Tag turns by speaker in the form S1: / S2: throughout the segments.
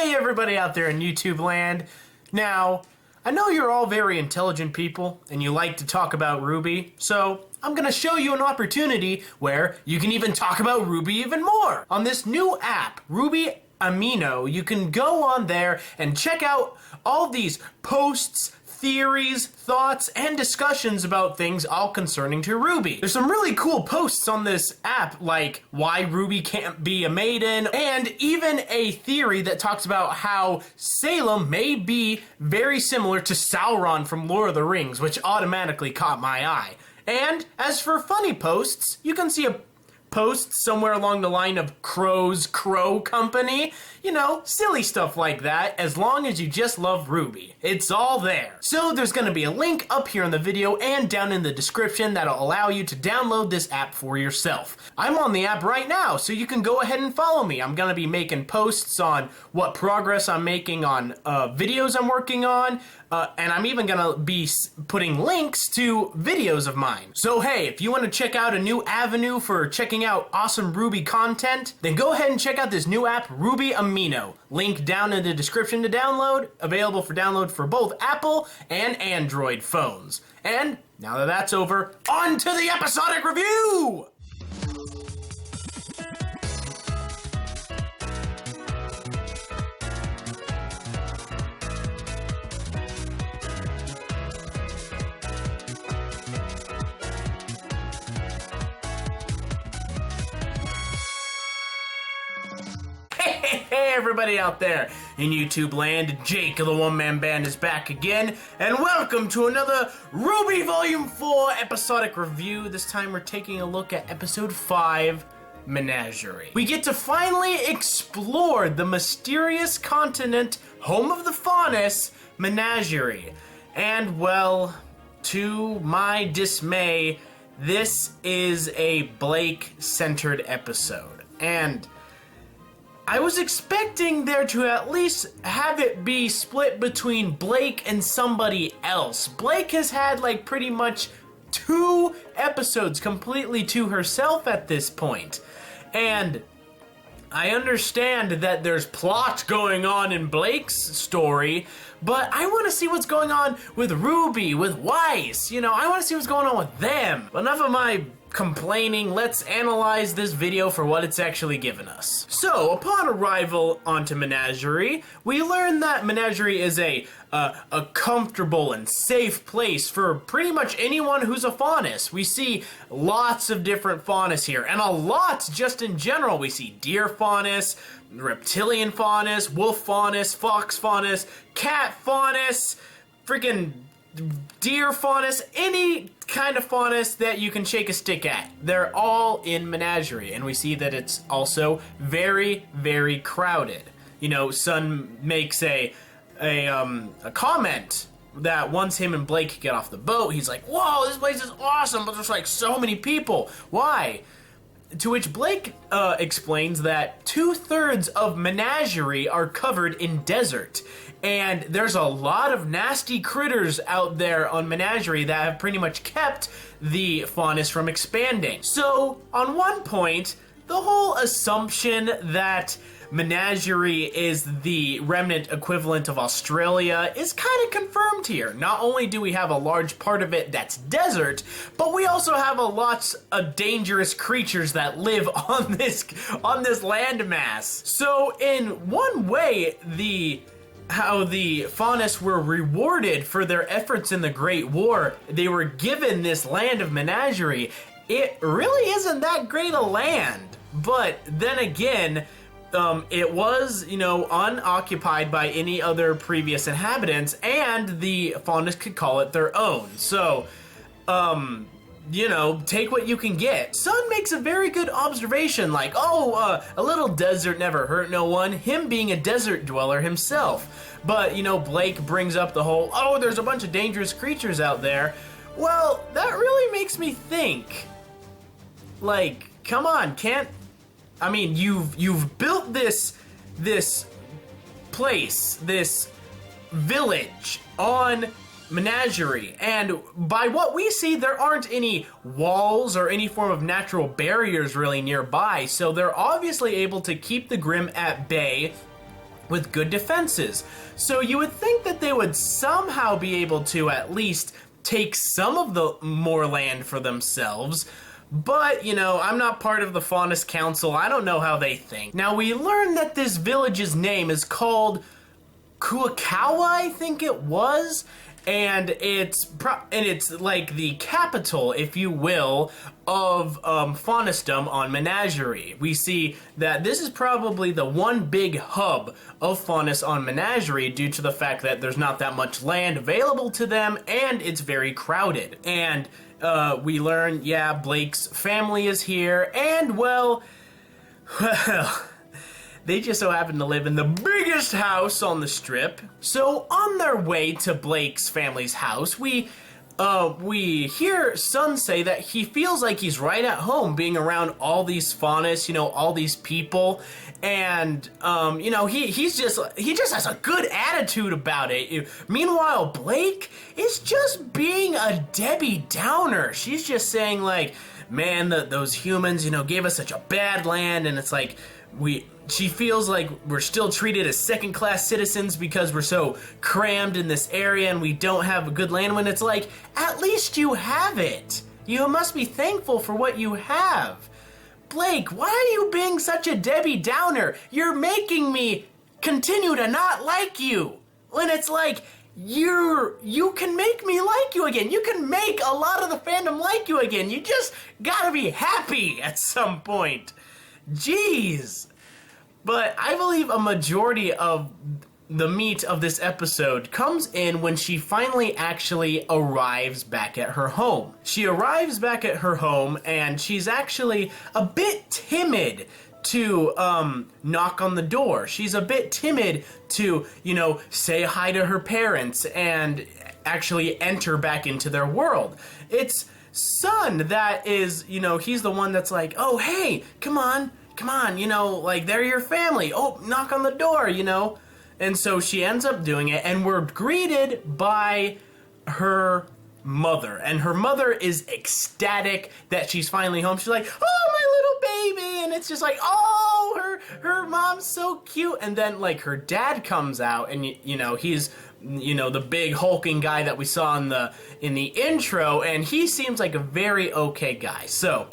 S1: Hey everybody out there in YouTube land. Now, I know you're all very intelligent people and you like to talk about RWBY, so I'm gonna show you an opportunity where you can even talk about RWBY even more. On this new app, RWBY Amino, you can go on there and check out all these posts, theories, thoughts, and discussions about things all concerning to RWBY. There's some really cool posts on this app, like why RWBY can't be a maiden, and even a theory that talks about how Salem may be very similar to Sauron from Lord of the Rings, which automatically caught my eye. And as for funny posts, you can see a post somewhere along the line of Crow's Crow Company. You know, silly stuff like that, as long as you just love RWBY. It's all there. So there's gonna be a link up here in the video and down in the description that'll allow you to download this app for yourself. I'm on the app right now, so you can go ahead and follow me. I'm gonna be making posts on what progress I'm making on videos I'm working on, and I'm even gonna be putting links to videos of mine. So hey, if you wanna check out a new avenue for checking out awesome RWBY content, then go ahead and check out this new app, RWBY Amino. Link down in the description to download, available for download for both Apple and Android phones. And now that that's over, on to the episodic review! Hey everybody out there in YouTube land, Jake of the OneManBand is back again, and welcome to another RWBY Volume 4 episodic review. This time we're taking a look at Episode 5, Menagerie. We get to finally explore the mysterious continent, home of the Faunus, Menagerie. And well, to my dismay, this is a Blake-centered episode. And I was expecting there to at least have it be split between Blake and somebody else. Blake has had like pretty much 2 episodes completely to herself at this point. And I understand that there's plot going on in Blake's story, but I want to see what's going on with RWBY, with Weiss. You know, I want to see what's going on with them. Enough of my complaining, let's analyze this video for what it's actually given us. So, upon arrival onto Menagerie, we learn that Menagerie is a comfortable and safe place for pretty much anyone who's a Faunus. We see lots of different Faunus here, and a lot just in general. We see deer Faunus, reptilian Faunus, wolf Faunus, fox Faunus, cat Faunus, freaking deer Faunus, any kind of Faunus that you can shake a stick at. They're all in Menagerie, and we see that it's also very, very crowded. You know, Sun makes a comment that once him and Blake get off the boat, he's like, whoa, this place is awesome, but there's like so many people. Why? To which Blake explains that 2/3 of Menagerie are covered in desert. And there's a lot of nasty critters out there on Menagerie that have pretty much kept the Faunus from expanding. So, on one point, the whole assumption that Menagerie is the remnant equivalent of Australia is kind of confirmed here. Not only do we have a large part of it that's desert, but we also have a lots of dangerous creatures that live on this landmass. So, in one way, how the Faunus were rewarded for their efforts in the Great War, they were given this land of Menagerie. It really isn't that great a land, but then again, it was, you know, unoccupied by any other previous inhabitants, and the Faunus could call it their own. So, you know, take what you can get. Sun makes a very good observation, like, oh, a little desert never hurt no one, him being a desert dweller himself. But, you know, Blake brings up the whole, oh, there's a bunch of dangerous creatures out there. Well, that really makes me think, like, come on, I mean, you've built this place, this village on Menagerie, and by what we see, there aren't any walls or any form of natural barriers really nearby, so they're obviously able to keep the Grimm at bay with good defenses. So you would think that they would somehow be able to at least take some of the more land for themselves. But, you know, I'm not part of the Faunus Council. I don't know how they think. Now, we learned that this village's name is called Kuakawa, I think it was. And it's like the capital, if you will, of Faunusdom on Menagerie. We see that this is probably the one big hub of Faunus on Menagerie due to the fact that there's not that much land available to them and it's very crowded. And we learn, yeah, Blake's family is here, and well, they just so happen to live in the biggest house on the strip. So on their way to Blake's family's house, we hear Sun say that he feels like he's right at home being around all these Faunus, you know, all these people. And, you know, he just has a good attitude about it. Meanwhile, Blake is just being a Debbie Downer. She's just saying like, man, those humans, you know, gave us such a bad land, and it's like, she feels like we're still treated as second-class citizens because we're so crammed in this area and we don't have a good land, when it's like, at least you have it. You must be thankful for what you have. Blake, why are you being such a Debbie Downer? You're making me continue to not like you. When it's like, you can make me like you again. You can make a lot of the fandom like you again. You just gotta be happy at some point. Jeez. But I believe a majority of the meat of this episode comes in when she finally actually arrives back at her home. She arrives back at her home and she's actually a bit timid to knock on the door. She's a bit timid to, you know, say hi to her parents and actually enter back into their world. It's Sun that is, you know, he's the one that's like, oh, hey, come on, you know, like, they're your family. Oh, knock on the door, you know. And so she ends up doing it, and we're greeted by her mother. And her mother is ecstatic that she's finally home. She's like, oh, my little baby. And it's just like, oh, her mom's so cute. And then, like, her dad comes out, and, you know, he's, you know, the big hulking guy that we saw in the intro, and he seems like a very okay guy. So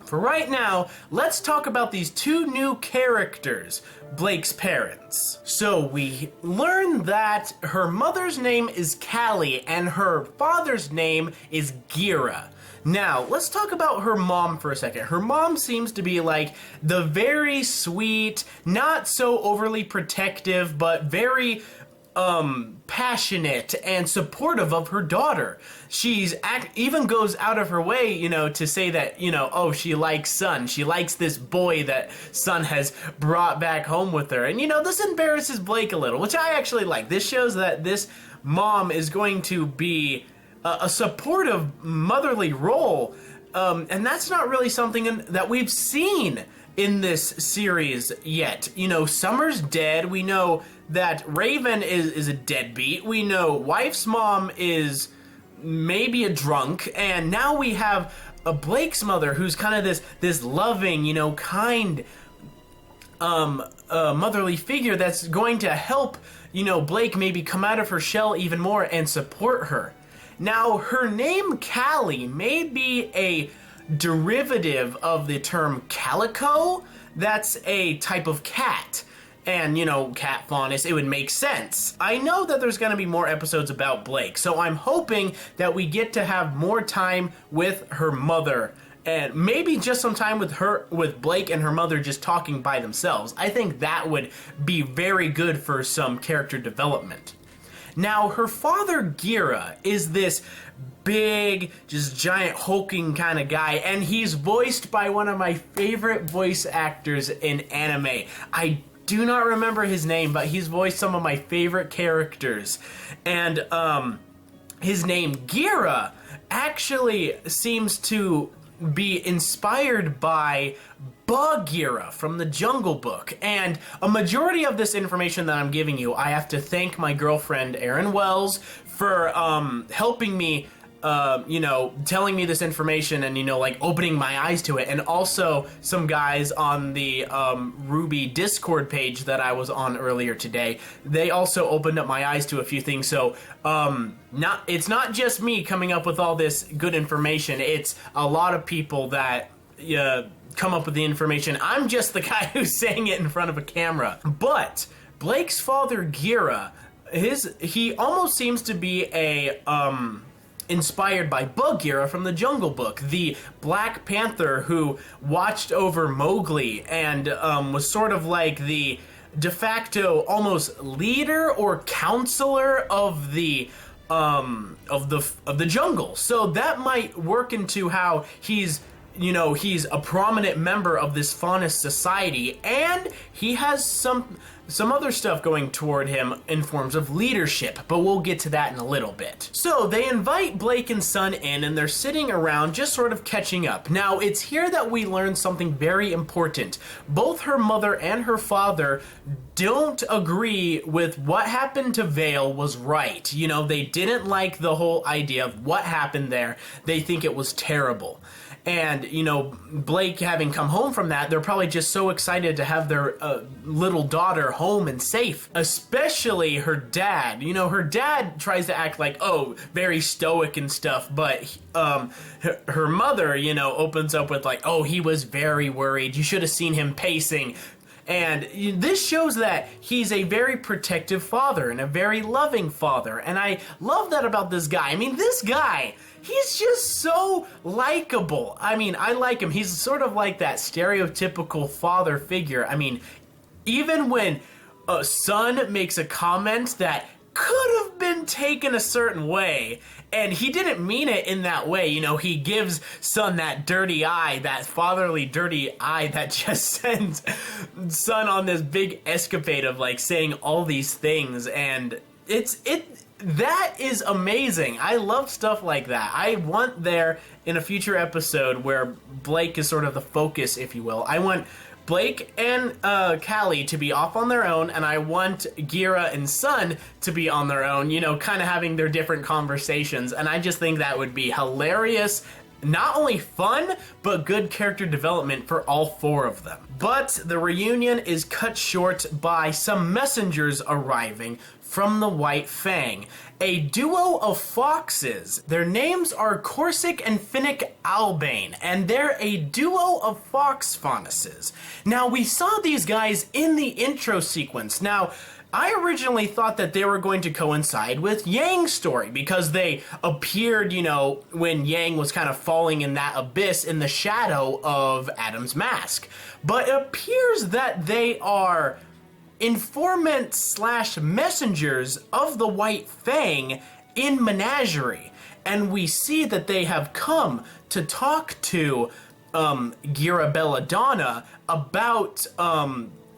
S1: for right now, let's talk about these two new characters, Blake's parents. So we learn that her mother's name is Callie and her father's name is Gira. Now, let's talk about her mom for a second. Her mom seems to be like the very sweet, not so overly protective, but very passionate and supportive of her daughter. She's even goes out of her way, you know, to say that, you know, oh, she likes Sun. She likes this boy that Sun has brought back home with her. And, you know, this embarrasses Blake a little, which I actually like. This shows that this mom is going to be a supportive motherly role. And that's not really something that we've seen in this series yet. You know, Summer's dead. We know that Raven is a deadbeat. We know Wife's mom is maybe a drunk, and now we have a Blake's mother who's kind of this loving, you know, kind motherly figure that's going to help, you know, Blake maybe come out of her shell even more and support her. Now, her name Callie may be a derivative of the term calico. That's a type of cat. And, you know, cat Faunus, it would make sense. I know that there's going to be more episodes about Blake, so I'm hoping that we get to have more time with her mother, and maybe just some time with Blake and her mother just talking by themselves. I think that would be very good for some character development. Now, her father, Gira, is this big, just giant hulking kind of guy, and he's voiced by one of my favorite voice actors in anime. I do not remember his name, but he's voiced some of my favorite characters. And his name, Gira, actually seems to be inspired by Bagheera from the Jungle Book. And a majority of this information that I'm giving you, I have to thank my girlfriend, Erin Wells, for helping me you know, telling me this information and, you know, like opening my eyes to it. And also some guys on the RWBY Discord page that I was on earlier today, they also opened up my eyes to a few things. So it's not just me coming up with all this good information. It's a lot of people that come up with the information. I'm just the guy who's saying it in front of a camera. But Blake's father, Gira, he almost seems to be a inspired by Bagheera from the Jungle Book, the Black Panther who watched over Mowgli and was sort of like the de facto almost leader or counselor of the jungle. So that might work into how he's a prominent member of this Faunus society, and he has some other stuff going toward him in forms of leadership, but we'll get to that in a little bit. So they invite Blake and Son in, and they're sitting around just sort of catching up. Now, it's here that we learn something very important. Both her mother and her father don't agree with what happened to Vale was right. You know, they didn't like the whole idea of what happened there. They think it was terrible. And, you know, Blake having come home from that, they're probably just so excited to have their little daughter home and safe. Especially her dad. You know, her dad tries to act like, oh, very stoic and stuff, but her mother, you know, opens up with like, oh, he was very worried. You should have seen him pacing. And this shows that he's a very protective father and a very loving father. And I love that about this guy. I mean, this guy, he's just so likable. I mean, I like him. He's sort of like that stereotypical father figure. I mean, even when a son makes a comment that could have been taken a certain way, and he didn't mean it in that way. You know, he gives Son that dirty eye, that fatherly dirty eye that just sends Son on this big escapade of like saying all these things, and that is amazing. I love stuff like that. I want there in a future episode where Blake is sort of the focus, if you will. I want Blake and Callie to be off on their own, and I want Gira and Son to be on their own, you know, kind of having their different conversations, and I just think that would be hilarious. Not only fun, but good character development for all four of them. But the reunion is cut short by some messengers arriving from the White Fang, a duo of foxes. Their names are Corsic and Finnick Albane, and they're a duo of fox faunuses. Now, we saw these guys in the intro sequence. Now, I originally thought that they were going to coincide with Yang's story because they appeared, you know, when Yang was kind of falling in that abyss in the shadow of Adam's mask. But it appears that they are informants / messengers of the White Fang in Menagerie. And we see that they have come to talk to Gira Belladonna about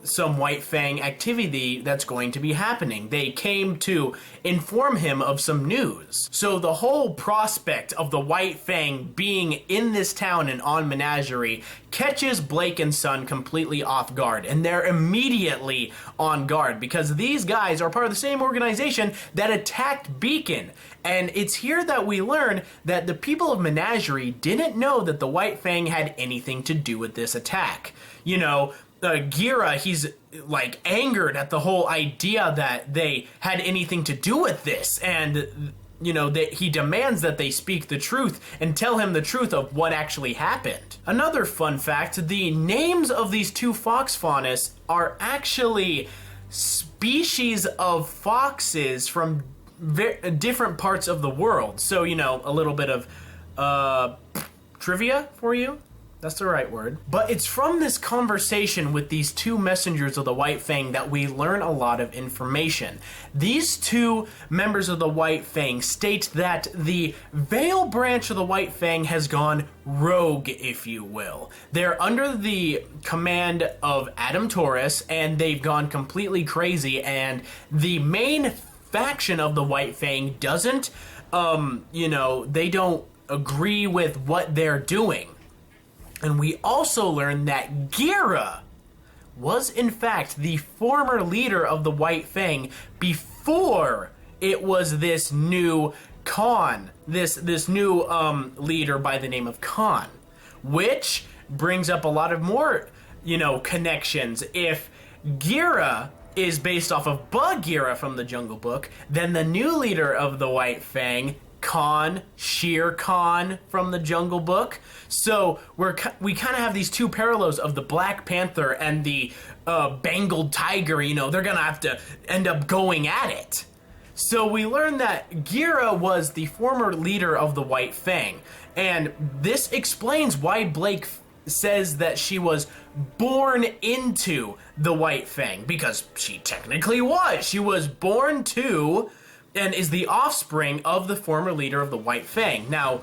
S1: some White Fang activity that's going to be happening. They came to inform him of some news. So the whole prospect of the White Fang being in this town and on Menagerie catches Blake and Son completely off guard, and they're immediately on guard because these guys are part of the same organization that attacked Beacon. And it's here that we learn that the people of Menagerie didn't know that the White Fang had anything to do with this attack. You know, Gira, he's like angered at the whole idea that they had anything to do with this, and you know, that he demands that they speak the truth and tell him the truth of what actually happened. Another fun fact, the names of these two fox faunus are actually species of foxes from different parts of the world. So, you know, a little bit of trivia for you. That's the right word. But it's from this conversation with these two messengers of the White Fang that we learn a lot of information. These two members of the White Fang state that the Vale branch of the White Fang has gone rogue, if you will. They're under the command of Adam Taurus, and they've gone completely crazy, and the main faction of the White Fang doesn't, you know, they don't agree with what they're doing. And we also learn that Gira was in fact the former leader of the White Fang before it was this new Khan this new leader by the name of Khan, which brings up a lot of more, connections. If Gira is based off of Bagheera from the Jungle Book, then the new leader of the White Fang, Khan, Shere Khan from the Jungle Book. So we kind of have these two parallels of the Black Panther and the Bengal Tiger. They're gonna have to end up going at it. So we learned that Gira was the former leader of the White Fang, and this explains why Blake says that she was born into the White Fang, because she technically was. She was born to and is the offspring of the former leader of the White Fang. Now,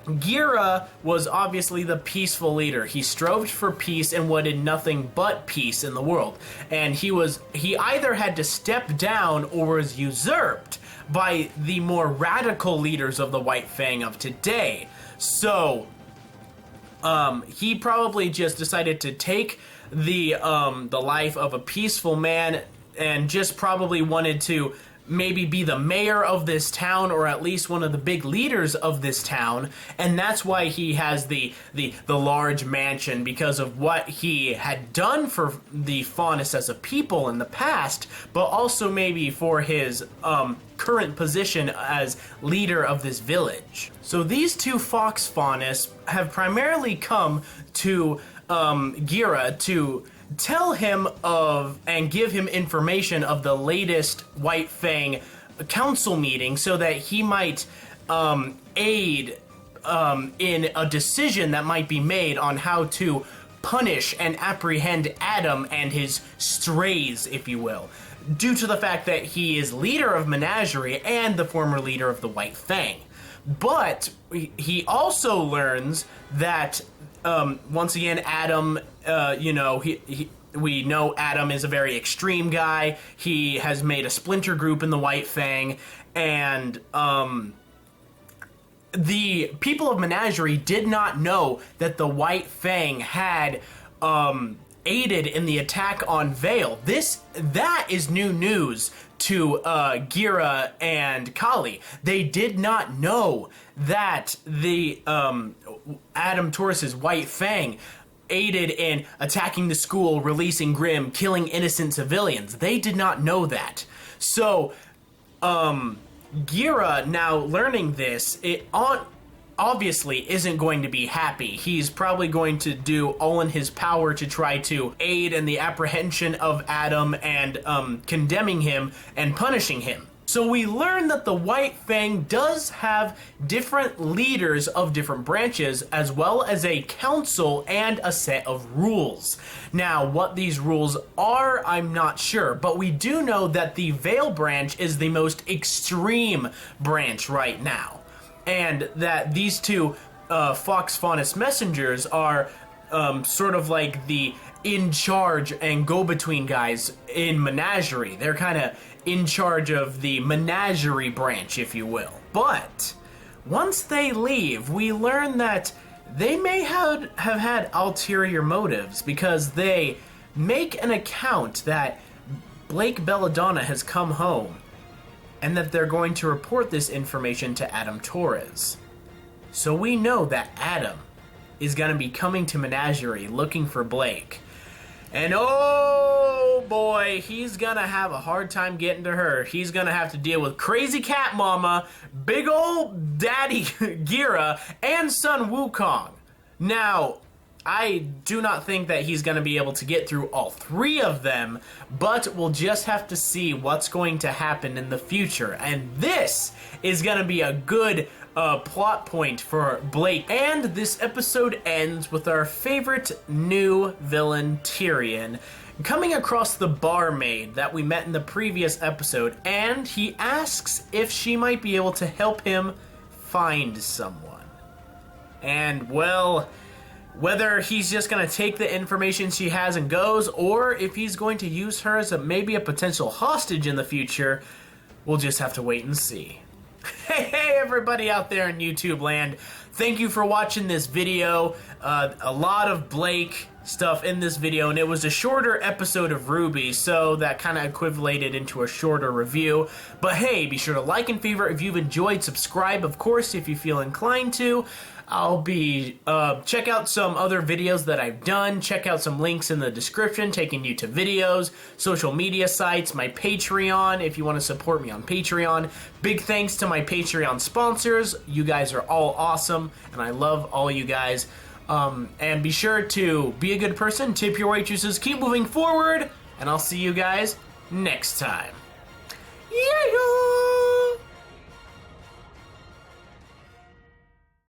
S1: Gira was obviously the peaceful leader. He strove for peace and wanted nothing but peace in the world. And he either had to step down or was usurped by the more radical leaders of the White Fang of today. So, he probably just decided to take the life of a peaceful man and just probably wanted to maybe be the mayor of this town, or at least one of the big leaders of this town, and that's why he has the large mansion, because of what he had done for the Faunus as a people in the past, but also maybe for his current position as leader of this village. So these two fox Faunus have primarily come to Gira to tell him of and give him information of the latest White Fang council meeting, so that he might aid in a decision that might be made on how to punish and apprehend Adam and his strays, if you will, due to the fact that he is leader of Menagerie and the former leader of the White Fang. But he also learns that once again, Adam, we know Adam is a very extreme guy. He has made a splinter group in the White Fang, and the people of Menagerie did not know that the White Fang had aided in the attack on Vale. That is new news to Gira and Kali. They did not know that the Adam Taurus's White Fang aided in attacking the school, releasing Grimm, killing innocent civilians. They did not know that. So, Gira, now learning this, obviously isn't going to be happy. He's probably going to do all in his power to try to aid in the apprehension of Adam and condemning him and punishing him. So we learn that the White Fang does have different leaders of different branches, as well as a council and a set of rules. Now, what these rules are, I'm not sure, but we do know that the Vale branch is the most extreme branch right now, and that these two Fox Faunus messengers are sort of like the in charge and go-between guys in Menagerie. They're kind of in charge of the Menagerie branch, if you will. But once they leave, we learn that they may have had ulterior motives, because they make an account that Blake Belladonna has come home, and that they're going to report this information to Adam Torres. So we know that Adam is going to be coming to Menagerie looking for Blake. And oh boy, he's gonna have a hard time getting to her. He's gonna have to deal with Crazy Cat Mama, big old Daddy Gira, and son Wukong. Now, I do not think that he's gonna be able to get through all three of them, but we'll just have to see what's going to happen in the future. And this is gonna be a good plot point for Blake. And this episode ends with our favorite new villain, Tyrion, coming across the barmaid that we met in the previous episode, and he asks if she might be able to help him find someone. And, well, whether he's just going to take the information she has and goes, or if he's going to use her as maybe a potential hostage in the future, we'll just have to wait and see. Hey, everybody out there in YouTube land. thank you for watching this video. A lot of Blake stuff in this video, and it was a shorter episode of RWBY, so that kind of equivalated into a shorter review. But hey, be sure to like and favorite if you've enjoyed. Subscribe, of course, if you feel inclined to. I'll be, check out some other videos that I've done. Check out some links in the description taking you to videos, social media sites, my Patreon if you want to support me on Patreon. Big thanks to my Patreon sponsors. You guys are all awesome, and I love all you guys. And be sure to be a good person, tip your waitresses, keep moving forward, and I'll see you guys next time. Yeah.